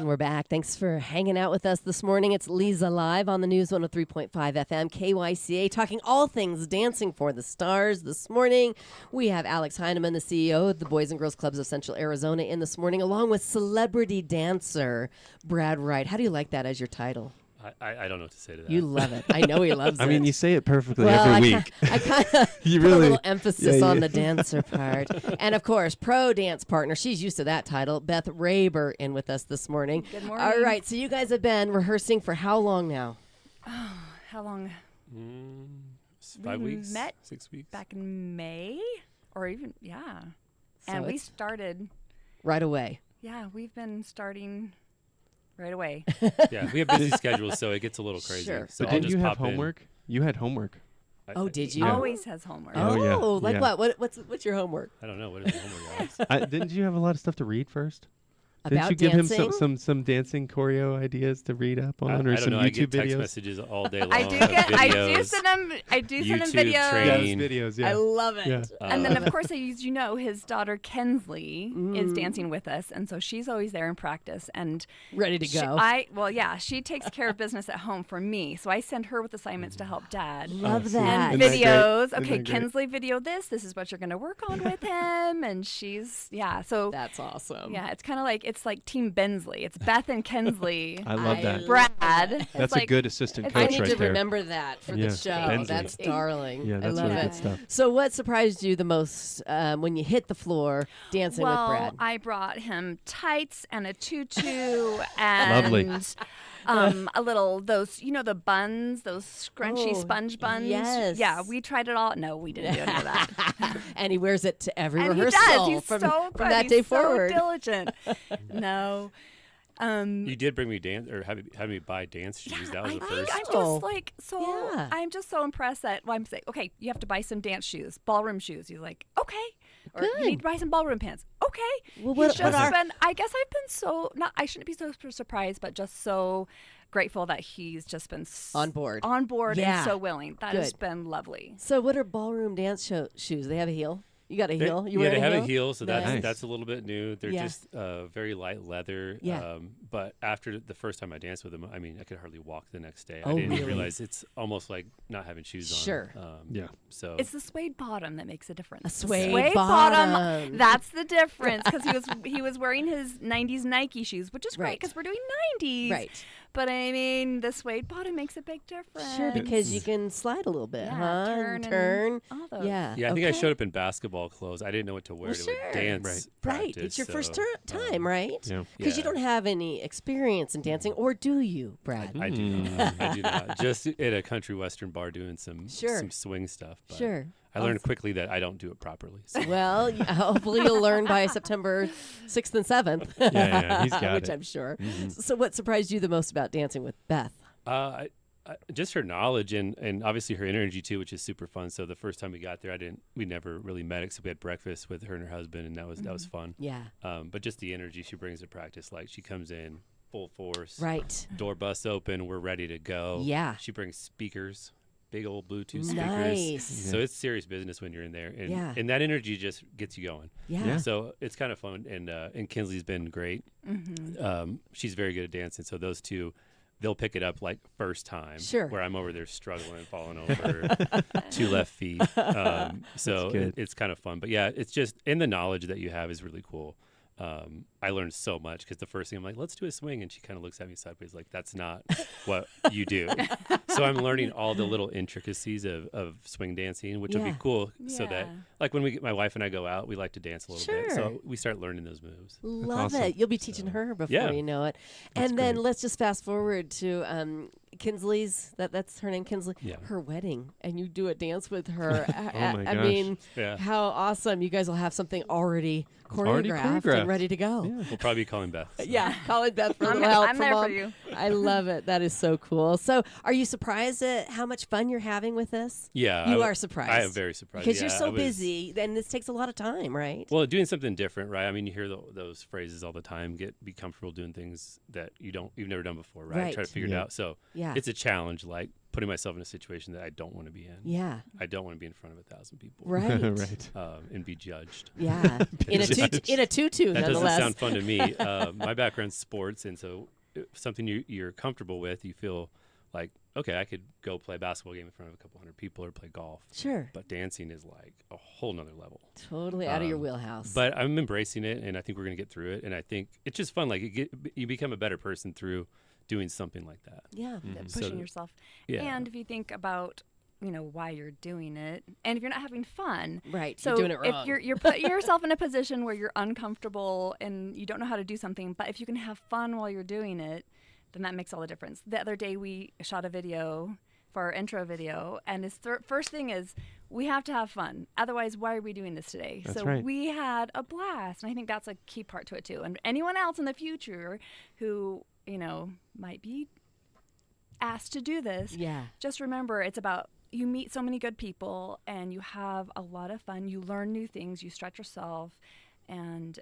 And we're back. Thanks for hanging out with us this morning. It's Leza Live on the News 103.5 FM, KYCA, talking all things Dancing for the Stars. This morning, we have Alex Heineman, the CEO of the Boys and Girls Clubs of Central Arizona, in this morning, along with celebrity dancer Brad Wright. How do you like that as your title? I don't know what to say to that. You love it. I know he loves it. I mean, you say it perfectly every week. I kind of put a little emphasis on the dancer part. And, of course, pro dance partner. She's used to that title. Beth Raber in with us this morning. Good morning. All right. So you guys have been rehearsing for how long now? Oh, how long? 5 weeks? Met 6 weeks. back in May, or even, yeah. So and we started. Right away. Yeah, we've been starting right away. Yeah, we have busy schedules, so it gets a little crazy. Sure. So But I'll didn't just you have pop in. homework? You had homework. Oh, did He you? always has homework. Oh, yeah. Like Yeah. what? What's your homework? I don't know. What is the homework, Alex? Didn't you have a lot of stuff to read first? About Didn't you give dancing? him some dancing choreo ideas to read up on, I or don't some know. YouTube I get text videos? messages all day long. I do get. I do videos. send him. I do send him YouTube videos. training. Yes, videos. Yeah. I love it. Yeah. And then, of course, as you know, his daughter Kensley is dancing with us, and so she's always there in practice. And Ready to go. she takes care of business at home for me, so I send her with assignments to help Dad. Love see. that. And Isn't that great? videos. Isn't Okay, that great? Kensley, video this. This is what you're going to work on with him, and she's So That's awesome. yeah, it's like Team Bensley. It's Beth and Kensley. I love that. Brad. That's It's a like- good assistant it's I coach need right to there. remember that for Yeah, the show. Bensley. That's darling. Yeah, that's I love really it. good stuff. So what surprised you the most when you hit the floor dancing with Brad? I brought him tights and a tutu and Lovely. a little the buns, those scrunchy Oh, sponge buns. yes. Yeah, we tried it all. No, we didn't do any of that. And he wears it to every And rehearsal he does. He's from, so from good. that He's day so forward. diligent. No. You did bring me had me buy dance shoes. That was I the think first. I'm Oh. just like so. Yeah. I'm just so impressed that I'm saying, okay, you have to buy some dance shoes, ballroom shoes. He's like, okay, or Good. you need to buy some ballroom pants. Okay. Well, He's what just are- been. I guess I've been so not. I shouldn't be so surprised, but just so grateful that he's just been On board. and so willing. That has Good. been lovely. So what are ballroom dance shoes? They have a heel? You got a heel? You yeah, wearing they a have heel? a heel, so Nice. that's a little bit new. They're Yeah. just very light leather. Yeah. But after the first time I danced with them, I mean, I could hardly walk the next day. Oh, I didn't really? realize it's almost like not having shoes on. Sure. Yeah. So It's the suede bottom that makes a difference. A The suede bottom. That's the difference because he was wearing his '90s Nike shoes, which is great Right. because we're doing '90s. Right. But I mean, the suede bottom makes a big difference. Sure, because you can slide a little bit, Yeah, huh? turn and Turn. all those. Yeah. yeah, I think I okay. showed up in basketball clothes. I didn't know what to wear Well, to sure. a dance Right. Right. practice, It's your first so, time, right? Yeah. Because you Yeah. don't have any experience in dancing, or do you, Brad? I do not. I do not. Just at a country western bar doing some Sure. swing stuff. But Sure. I learned quickly that I don't do it properly. So. Well, hopefully you'll learn by September 6th and 7th. Yeah, he's got which it. I'm sure. Mhm. So what surprised you the most about dancing with Beth? I just her knowledge and obviously her energy too, which is super fun. So the first time we got there, we never really met except we had breakfast with her and her husband, and that was fun. Yeah. But just the energy she brings to practice, like she comes in full force, Right. door busts open, we're ready to go. Yeah. She brings speakers, big old Bluetooth speakers. Nice. So it's serious business when you're in there, and Yeah. and that energy just gets you going. Yeah. Yeah. So it's kind of fun, and Kinsley's been great. She's very good at dancing, so those two, they'll pick it up like first time. Sure. Where I'm over there struggling, falling over, 2 left feet. So good. it's kind of fun, but yeah, it's just, and the knowledge that you have is really cool. I learned so much because the first thing I'm like, let's do a swing, and she kind of looks at me sideways like, that's not what you do. So I'm learning all the little intricacies of swing dancing, which will Yeah. be cool. So that, Yeah. like when my wife and I go out, we like to dance a little bit. Sure. So we start learning those moves. Love awesome. it. You'll be teaching her before Yeah. you know it. That's And then great. let's just fast forward to Kinsley's, that's her name, Kinsley, Yeah. her wedding, and you do a dance with her. my I gosh. mean, Yeah. how awesome. You guys will have something already choreographed, already and choreographed. ready to go. Yeah. We'll probably be calling Beth. so. Yeah, Colin Beth for a I'm, little help I'm from there Mom. for you. I love it. That is so cool. So, are you surprised at how much fun you're having with this? Yeah. You I- are surprised. I am very surprised. Because Yeah, you're I so was- busy, and this takes a lot of time, right? Well, doing something different, right? I mean, you hear those phrases all the time. Be comfortable doing things that you've never done before, right? Right. Try to figure it Yeah. out. So Yeah. it's a challenge, like putting myself in a situation that I don't want to be in. Yeah. I don't want to be in front of 1,000 people. Right. Right. And be judged. Yeah. in a tutu, that nonetheless. doesn't sound fun to me. My background's sports, and so something you're comfortable with, you feel like, okay, I could go play a basketball game in front of a couple hundred people or play golf. Sure. But dancing is like a whole nother level. Totally out of your wheelhouse. But I'm embracing it, and I think we're going to get through it. And I think it's just fun. Like you become a better person through doing something like that. Yeah. Pushing yourself. Yeah. And if you think about why you're doing it, and if you're not having fun, right? So you're doing it wrong. if you're putting yourself in a position where you're uncomfortable and you don't know how to do something, but if you can have fun while you're doing it, then that makes all the difference. The other day we shot a video for our intro video, and his first thing is we have to have fun. Otherwise, why are we doing this today? That's so right. we had a blast, and I think that's a key part to it too. And anyone else in the future who might be asked to do this, just remember it's about you meet so many good people and you have a lot of fun. You learn new things. You stretch yourself, and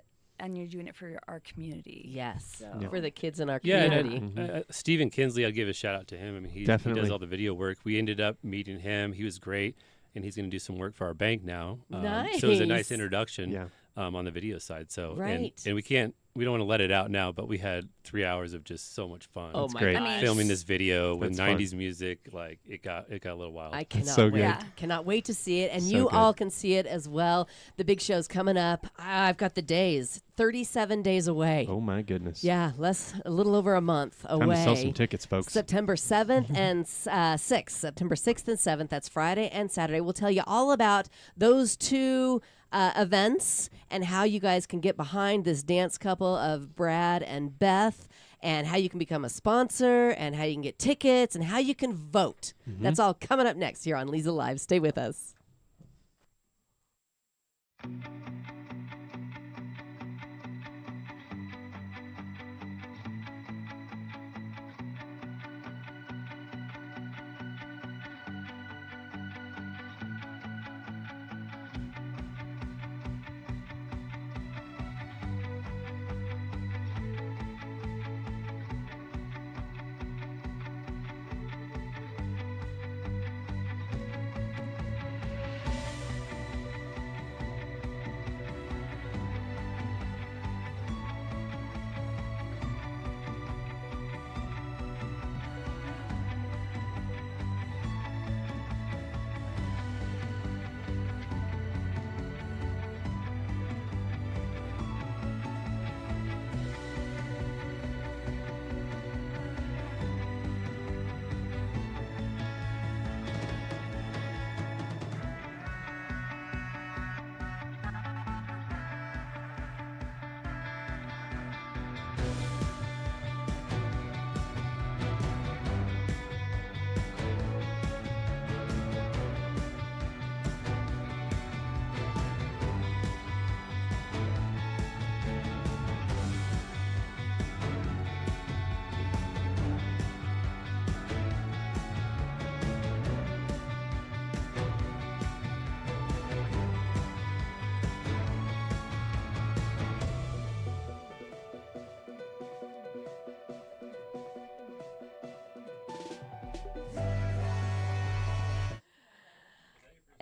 you're doing it for our community. Yes, so. for the kids in our community. And Stephen Kinsley, I'll give a shout out to him. I mean, he does all the video work. We ended up meeting him. He was great, and he's going to do some work for our bank now. Nice. So it was a nice introduction on the video side. So and we don't want to let it out now, but we had 3 hours of just so much fun. Oh, That's my great. gosh. Filming this video with That's 90s music, like it got a little wild. I cannot so wait. good. Yeah. Cannot wait to see it. And So you good. all can see it as well. The big show's coming up. I've got the days. 37 days away. Oh my goodness. Yeah, a little over a month away. Time to sell some tickets, folks. September 7th and 6th. September 6th and 7th. That's Friday and Saturday. We'll tell you all about those two events and how you guys can get behind this dance couple of Brad and Beth, and how you can become a sponsor, and how you can get tickets, and how you can vote. That's all coming up next here on Leza Live. Stay with us.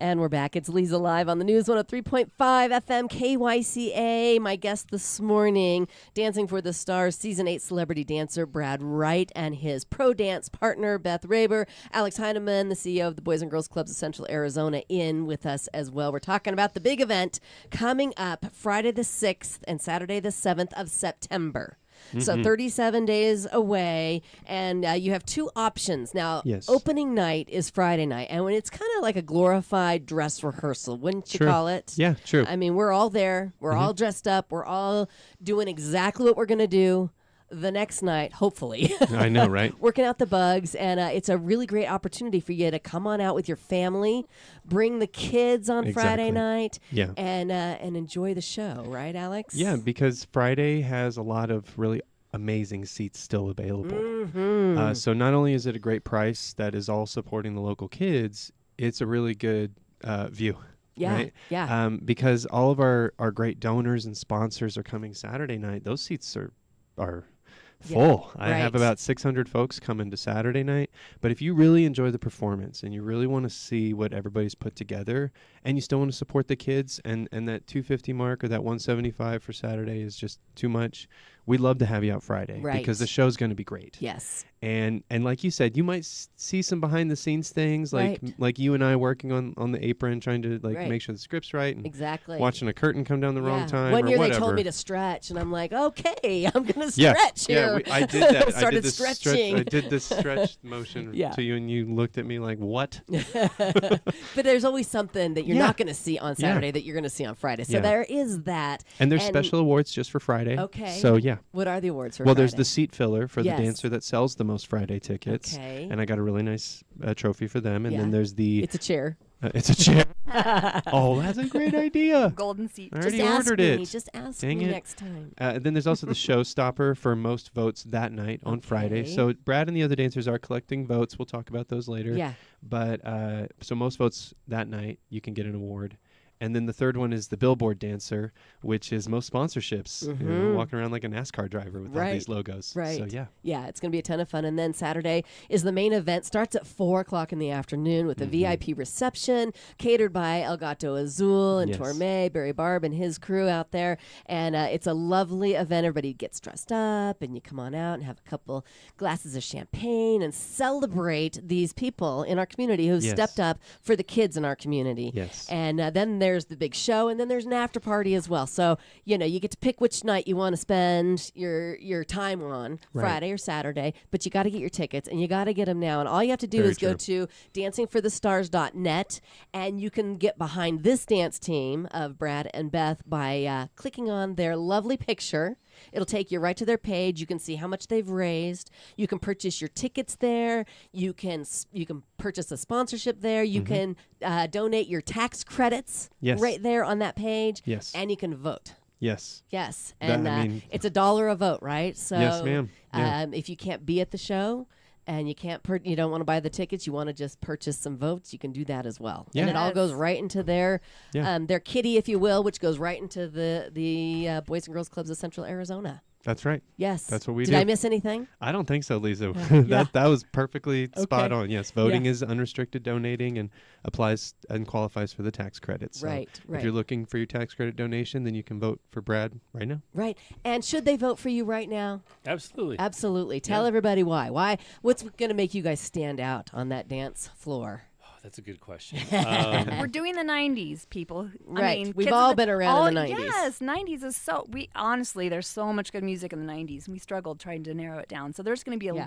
And we're back. It's Leza Live on the News 103.5 FM KYCA. My guest this morning, Dancing for the Stars Season 8 celebrity dancer Brad Wright and his pro dance partner Beth Raber. Alex Heineman, the CEO of the Boys and Girls Clubs of Central Arizona, in with us as well. We're talking about the big event coming up Friday the 6th and Saturday the 7th of September. So 37 days away, and you have two options. Now, opening night is Friday night, and when it's kind of like a glorified dress rehearsal, wouldn't you call it? Yeah, true. I mean, we're all there. We're all dressed up. We're all doing exactly what we're going to do the next night, hopefully. I know, right? Working out the bugs, and it's a really great opportunity for you to come on out with your family, bring the kids on Friday night, and enjoy the show, right, Alex? Yeah, because Friday has a lot of really amazing seats still available. So not only is it a great price that is all supporting the local kids, it's a really good view. Yeah, right? yeah. Because all of our great donors and sponsors are coming Saturday night. Those seats are full. I have about 600 folks coming to Saturday night. But if you really enjoy the performance and you really want to see what everybody's put together, and you still want to support the kids, and that 250 mark or that 175 for Saturday is just too much, we'd love to have you out Friday because the show's going to be great. Yes. And like you said, you might see some behind the scenes things like you and I working on the apron, trying to make sure the script's right. And watching a curtain come down the wrong time. One year whatever. they told me to stretch, and I'm like, okay, I'm going to stretch here. Yeah, I did that. Started stretching. I did this stretch motion to you, and you looked at me like, what? But there's always something that you're not going to see on Saturday that you're going to see on Friday. So there is that. And there's special awards just for Friday. Okay. So, yeah. What are the awards for Friday? Well, there's the seat filler for the dancer that sells the most Friday tickets. Okay. And I got a really nice trophy for them. And then there's the... It's a chair. It's a chair. Oh, that's a great idea. Golden seat. I already ordered it. Just ask Dang me it. next time. Then there's also the showstopper for most votes that night on Friday. So Brad and the other dancers are collecting votes. We'll talk about those later. Yeah. But so most votes that night, you can get an award. And then the third one is the Billboard Dancer, which is most sponsorships. You know, walking around like a NASCAR driver with all these logos. Right. So, yeah. Yeah, it's going to be a ton of fun. And then Saturday is the main event. Starts at 4 o'clock in the afternoon with a VIP reception catered by El Gato Azul and Torme, Barry Barb and his crew out there. And it's a lovely event. Everybody gets dressed up, and you come on out and have a couple glasses of champagne and celebrate these people in our community who stepped up for the kids in our community. Yes. And then there's the big show, and then there's an after party as well. So, you get to pick which night you want to spend your time on, Friday or Saturday, but you got to get your tickets, and you got to get them now. And all you have to do is go to dancingforthestars.net, and you can get behind this dance team of Brad and Beth by clicking on their lovely picture. It'll take you right to their page. You can see how much they've raised. You can purchase your tickets there. You can purchase a sponsorship there. You can donate your tax credits right there on that page. Yes. And you can vote. Yes. Yes. And it's $1 a vote, right? So yes, ma'am. Yeah. If you can't be at the show and you don't want to buy the tickets, you want to just purchase some votes, you can do that as well. Yeah. And it all goes right into their kitty, if you will, which goes right into the Boys and Girls Clubs of Central Arizona. That's right. Yes. That's what we do. Did I miss anything? I don't think so, Leza. That was perfectly spot on. Yes, voting is unrestricted donating and applies and qualifies for the tax credit. So right. If you're looking for your tax credit donation, then you can vote for Brad right now. Right. And should they vote for you right now? Absolutely. Absolutely. Tell everybody why. Why? What's going to make you guys stand out on that dance floor? That's a good question. We're doing the 90s, people. Right. I mean, we've all been around in the 90s. Yes, 90s is honestly, there's so much good music in the 90s. We struggled trying to narrow it down. So there's going to be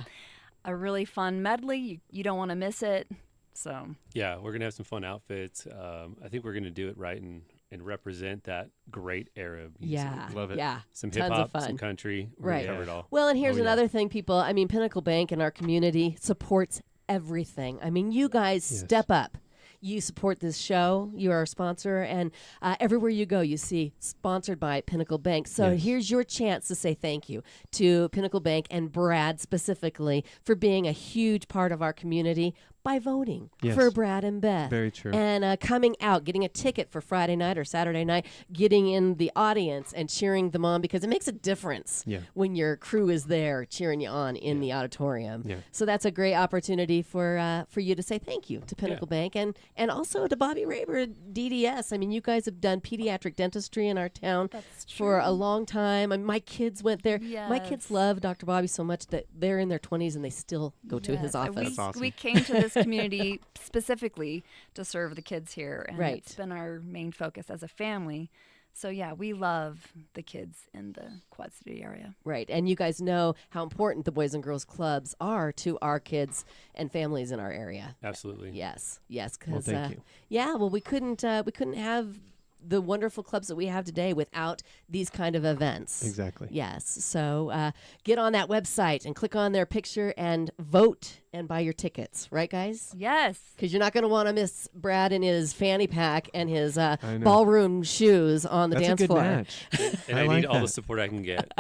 a really fun medley. You don't want to miss it. So yeah, we're going to have some fun outfits. I think we're going to do it right and represent that great era of music. Yeah. Love it. Yeah. Some hip-hop, some country. Right. Cover it all. Well, and here's another thing, people. I mean, Pinnacle Bank in our community supports everything. I mean, you guys step up. You support this show. You are a sponsor, and everywhere you go, you see sponsored by Pinnacle Bank. So here's your chance to say thank you to Pinnacle Bank and Brad specifically for being a huge part of our community by voting for Brad and Beth. Very true. And coming out, getting a ticket for Friday night or Saturday night, getting in the audience and cheering them on, because it makes a difference when your crew is there cheering you on in the auditorium. Yeah. So that's a great opportunity for you to say thank you to Pinnacle Bank and also to Bobby Raber, DDS. I mean, you guys have done pediatric dentistry in our town for a long time. I mean, my kids went there. Yes. My kids love Dr. Bobby so much that they're in their 20s and they still go to his office. That's awesome. We came to this community specifically to serve the kids here, and it's been our main focus as a family. So yeah, we love the kids in the Quad City area. Right, and you guys know how important the Boys and Girls Clubs are to our kids and families in our area. Absolutely. Yes, Well, because thank you. Yeah, well, we couldn't have the wonderful clubs that we have today without these kind of events. Exactly. Yes. So get on that website and click on their picture and vote and buy your tickets, right, guys? Yes. Because you're not going to want to miss Brad in his fanny pack and his ballroom shoes on the dance floor. That's a good match. And I need all the support I can get.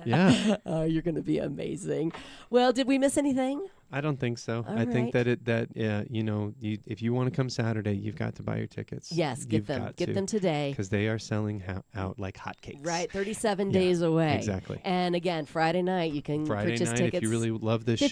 Yeah. You're going to be amazing. Well, did we miss anything? I don't think so. All I think right. if you want to come Saturday, you've got to buy your tickets. Yes, get them today. Because they are selling out like hotcakes. Right, 37 days away. Exactly. And again, Friday night you can purchase tickets. If you really love this $50,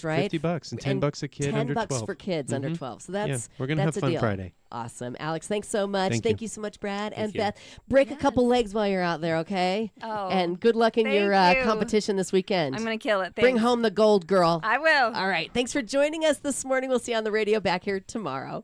show, right? $50 and $10 a kid under 12. $10 for kids under 12. So that's we're gonna have a fun deal. Friday. Awesome, Alex. Thanks so much. Thank you so much, Brad and you. Beth. Break a couple legs while you're out there, okay? Oh, and good luck in your thank you. competition this weekend. I'm going to kill it. Bring Thanks. home the gold, girl. I will. All right. Thanks for joining us this morning. We'll see you on the radio back here tomorrow.